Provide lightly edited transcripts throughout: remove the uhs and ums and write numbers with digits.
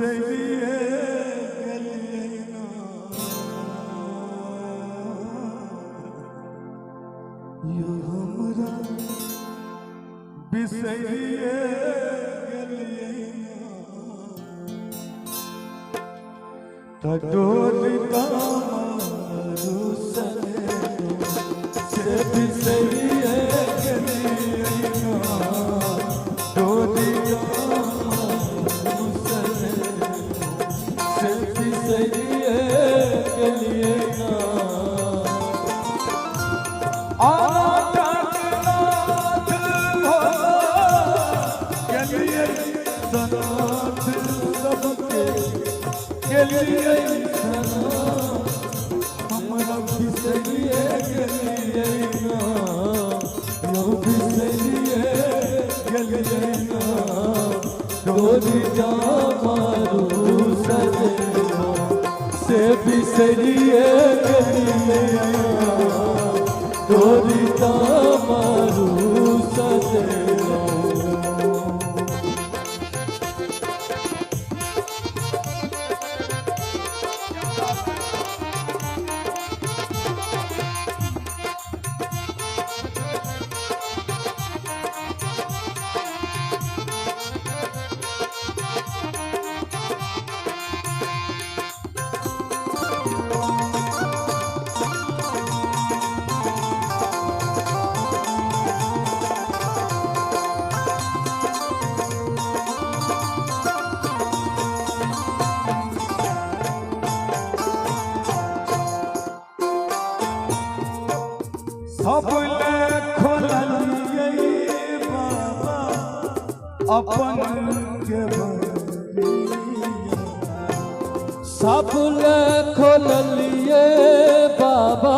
बिसरिए यो हमरा बिसरिए डोली दामारू से बिसरिए डोली दामारू से बिसरिए के लिए हमरा बिसरिए यो बिसरिए डोली दामारू से बिसरिए डोली दामारू सबले खोलिए बाबा अपन के सबले खोलिए बाबा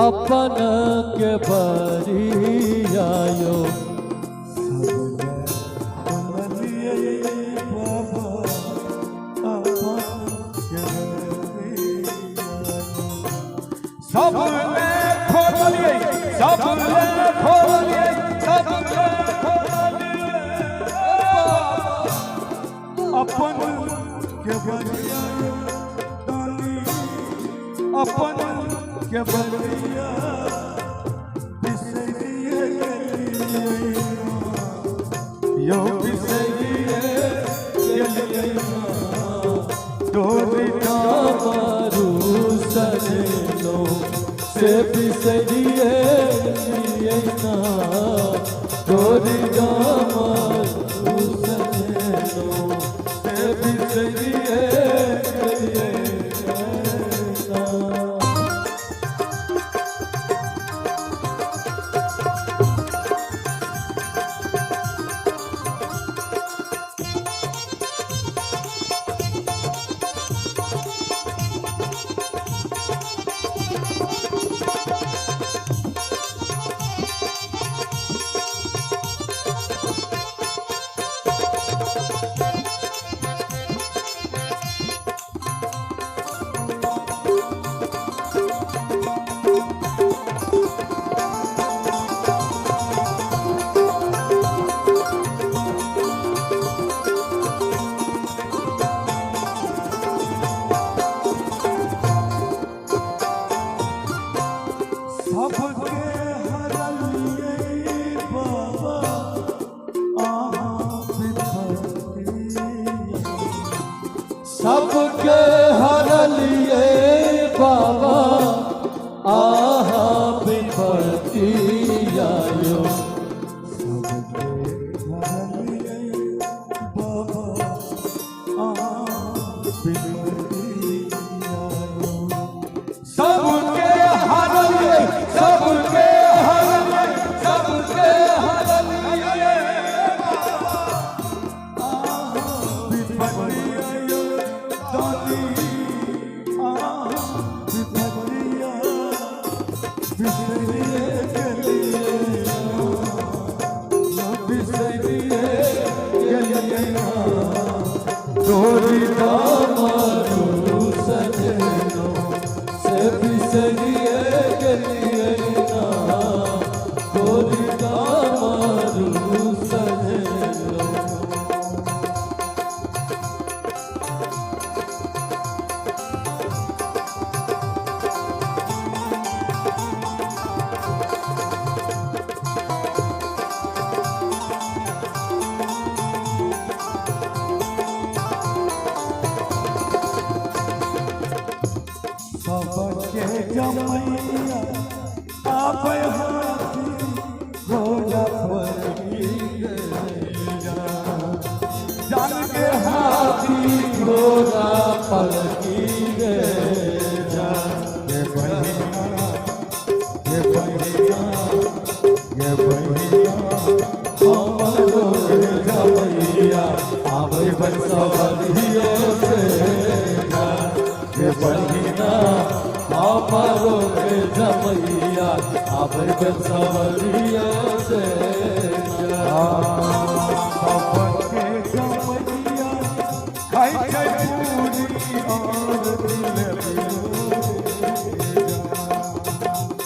अपन के बरिया यो सबले खोलिए सबले खोलिए सबले खोलिए अपन के बरिया डाली अपन के बरिया बिसरिए यो बिसरिए डोली दामारू से बिसरिए डोली दामारू से बिसरिए सबके हरलिए बाबा आहा विपत्ति आयो सबके हरलिए बाबा आहा विपत्ति आयो सबके हरलिए सबके हरलिए सबके हरलिए आहा विपत्ति बिसरिए जमैया आवे हाथी घोड़ा फरकी जान के हाथी घोड़ा पलकी रे जा ये बहिया ये बहिया ये बहिया हमरो रे जमैया आवे बसवरियो से जा ये बहिना हमरो रे जमैया आवे बसवरियो से जा सबके जमैया खाई छै पूरी और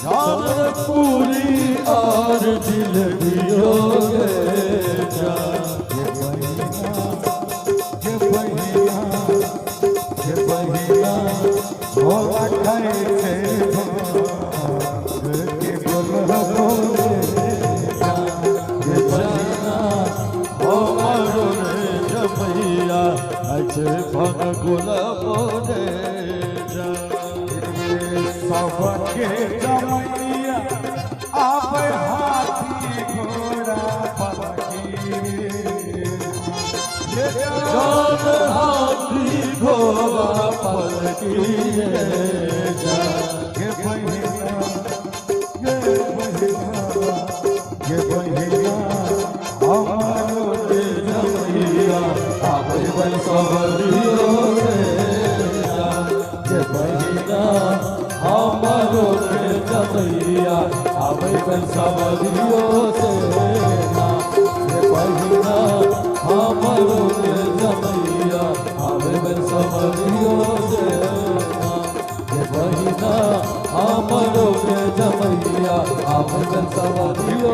जान पूरी और जिलबियो गे जा ये बहिया ये बहिया भोला खाई छै के बोल बोले ये बहिना हमरो रे जमैया अच्छे भग गुलाबो रे जा सबके जमैया आवे हाथी घोड़ा पलकी जान हाथी घोड़ा पलकी रे जा ये बहिया ये बहिया ये बहिया हमारो रे जमैया आवे बसवरियो रे जा ये बहिना हमरो रे जमैया आवे बसवरियो से ना ये बहिना हमरो रे जमैया आवे बसवरियो से ना ये बहिना हमरो रे जमैया आवे बसवरियो